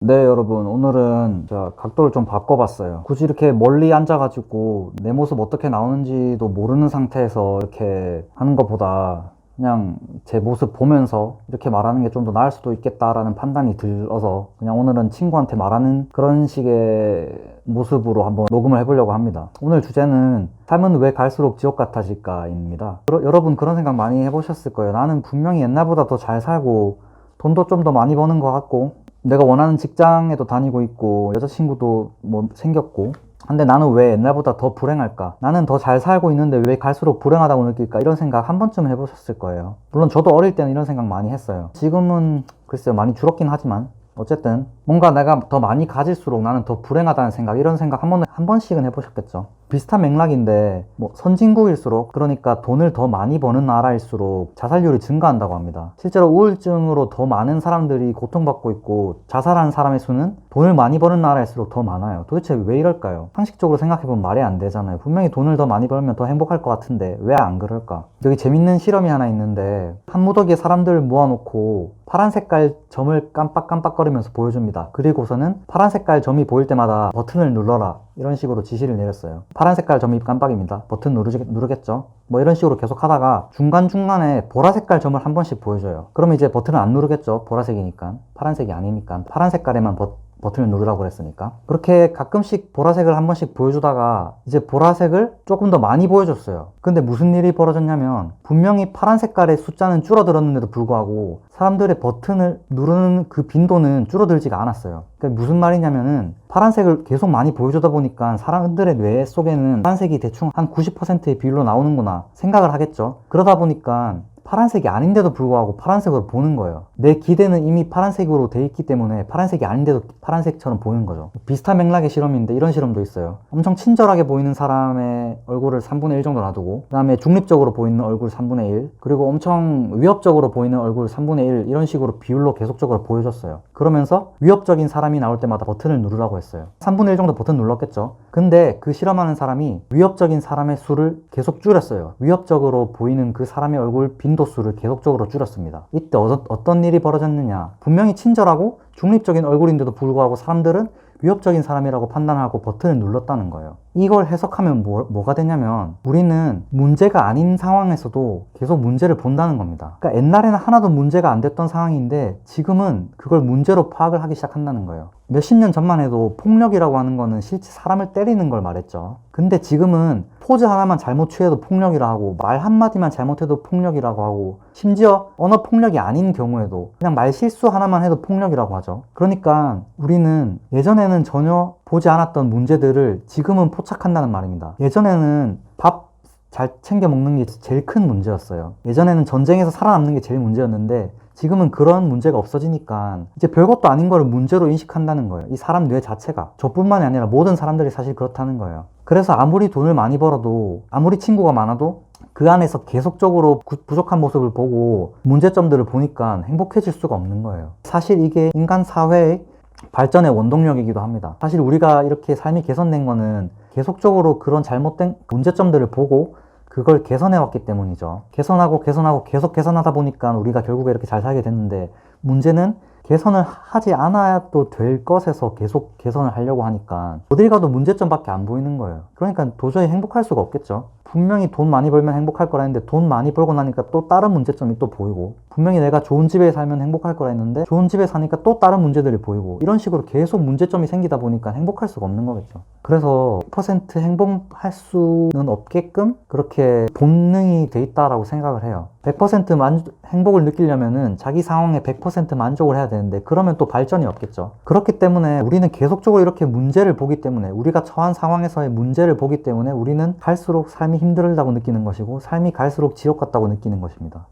네, 여러분. 오늘은 제가 각도를 좀 바꿔봤어요. 굳이 이렇게 멀리 앉아가지고 내 모습 어떻게 나오는지도 모르는 상태에서 이렇게 하는 것보다 그냥 제 모습 보면서 이렇게 말하는 게 좀 더 나을 수도 있겠다라는 판단이 들어서 그냥 오늘은 친구한테 말하는 그런 식의 모습으로 한번 녹음을 해보려고 합니다. 오늘 주제는 삶은 왜 갈수록 지옥 같아질까입니다. 여러분 그런 생각 많이 해보셨을 거예요. 나는 분명히 옛날보다 더 잘 살고 돈도 좀 더 많이 버는 것 같고 내가 원하는 직장에도 다니고 있고 여자친구도 뭐 생겼고 근데 나는 왜 옛날보다 더 불행할까? 나는 더 잘 살고 있는데 왜 갈수록 불행하다고 느낄까? 이런 생각 한 번쯤 해보셨을 거예요. 물론 저도 어릴 때는 이런 생각 많이 했어요. 지금은 글쎄요 많이 줄었긴 하지만 어쨌든 뭔가 내가 더 많이 가질수록 나는 더 불행하다는 생각, 이런 생각 한 번씩은 해보셨겠죠. 비슷한 맥락인데 뭐 선진국일수록, 그러니까 돈을 더 많이 버는 나라일수록 자살률이 증가한다고 합니다. 실제로 우울증으로 더 많은 사람들이 고통받고 있고 자살하는 사람의 수는 돈을 많이 버는 나라일수록 더 많아요. 도대체 왜 이럴까요? 상식적으로 생각해보면 말이 안 되잖아요. 분명히 돈을 더 많이 벌면 더 행복할 것 같은데 왜 안 그럴까? 여기 재밌는 실험이 하나 있는데 한 무더기에 사람들을 모아놓고 파란 색깔 점을 깜빡깜빡거리면서 보여줍니다. 그리고서는 파란 색깔 점이 보일 때마다 버튼을 눌러라, 이런 식으로 지시를 내렸어요. 파란 색깔 점이 깜빡입니다. 버튼 누르겠죠? 뭐 이런 식으로 계속 하다가 중간중간에 보라 색깔 점을 한 번씩 보여줘요. 그러면 이제 버튼을 안 누르겠죠? 보라색이니까. 파란색이 아니니까. 파란 색깔에만 버튼을 누르라고 그랬으니까. 그렇게 가끔씩 보라색을 한 번씩 보여주다가 이제 보라색을 조금 더 많이 보여줬어요. 근데 무슨 일이 벌어졌냐면 분명히 파란 색깔의 숫자는 줄어들었는데도 불구하고 사람들의 버튼을 누르는 그 빈도는 줄어들지가 않았어요. 그러니까 무슨 말이냐면은 파란색을 계속 많이 보여주다 보니까 사람들의 뇌 속에는 파란색이 대충 한 90%의 비율로 나오는구나 생각을 하겠죠. 그러다 보니까 파란색이 아닌데도 불구하고 파란색으로 보는 거예요. 내 기대는 이미 파란색으로 돼 있기 때문에 파란색이 아닌데도 파란색처럼 보이는 거죠. 비슷한 맥락의 실험인데 이런 실험도 있어요. 엄청 친절하게 보이는 사람의 얼굴을 3분의 1 정도 놔두고, 그 다음에 중립적으로 보이는 얼굴 3분의 1, 그리고 엄청 위협적으로 보이는 얼굴 3분의 1, 이런 식으로 비율로 계속적으로 보여줬어요. 그러면서 위협적인 사람이 나올 때마다 버튼을 누르라고 했어요. 3분의 1 정도 버튼 눌렀겠죠. 근데 그 실험하는 사람이 위협적인 사람의 수를 계속 줄였어요. 위협적으로 보이는 그 사람의 얼굴 빈도수를 계속적으로 줄였습니다. 이때 어떤 일이 벌어졌느냐, 분명히 친절하고 중립적인 얼굴인데도 불구하고 사람들은 위협적인 사람이라고 판단하고 버튼을 눌렀다는 거예요. 이걸 해석하면 뭐가 되냐면 우리는 문제가 아닌 상황에서도 계속 문제를 본다는 겁니다. 그러니까 옛날에는 하나도 문제가 안 됐던 상황인데 지금은 그걸 문제로 파악을 하기 시작한다는 거예요. 몇십 년 전만 해도 폭력이라고 하는 거는 실제 사람을 때리는 걸 말했죠. 근데 지금은 포즈 하나만 잘못 취해도 폭력이라 하고 말 한마디만 잘못해도 폭력이라고 하고 심지어 언어 폭력이 아닌 경우에도 그냥 말 실수 하나만 해도 폭력이라고 하죠. 그러니까 우리는 예전에는 전혀 보지 않았던 문제들을 지금은 포착한다는 말입니다. 예전에는 밥 잘 챙겨 먹는 게 제일 큰 문제였어요. 예전에는 전쟁에서 살아남는 게 제일 문제였는데 지금은 그런 문제가 없어지니까 이제 별것도 아닌 거를 문제로 인식한다는 거예요. 이 사람 뇌 자체가. 저뿐만이 아니라 모든 사람들이 사실 그렇다는 거예요. 그래서 아무리 돈을 많이 벌어도, 아무리 친구가 많아도 그 안에서 계속적으로 부족한 모습을 보고 문제점들을 보니까 행복해질 수가 없는 거예요. 사실 이게 인간 사회의 발전의 원동력이기도 합니다. 사실 우리가 이렇게 삶이 개선된 거는 계속적으로 그런 잘못된 문제점들을 보고 그걸 개선해왔기 때문이죠. 개선하고 계속 개선하다 보니까 우리가 결국에 이렇게 잘 살게 됐는데, 문제는 개선을 하지 않아도 될 것에서 계속 개선을 하려고 하니까 어딜 가도 문제점밖에 안 보이는 거예요. 그러니까 도저히 행복할 수가 없겠죠. 분명히 돈 많이 벌면 행복할 거라 했는데 돈 많이 벌고 나니까 또 다른 문제점이 또 보이고, 분명히 내가 좋은 집에 살면 행복할 거라 했는데 좋은 집에 사니까 또 다른 문제들이 보이고, 이런 식으로 계속 문제점이 생기다 보니까 행복할 수가 없는 거겠죠. 그래서 100% 행복할 수는 없게끔 그렇게 본능이 돼 있다라고 생각을 해요. 100% 행복을 느끼려면은 자기 상황에 100% 만족을 해야 되는데 그러면 또 발전이 없겠죠. 그렇기 때문에 우리는 계속적으로 이렇게 문제를 보기 때문에, 우리가 처한 상황에서의 문제를 보기 때문에 우리는 갈수록 삶이 힘들다고 느끼는 것이고 삶이 갈수록 지옥 같다고 느끼는 것입니다.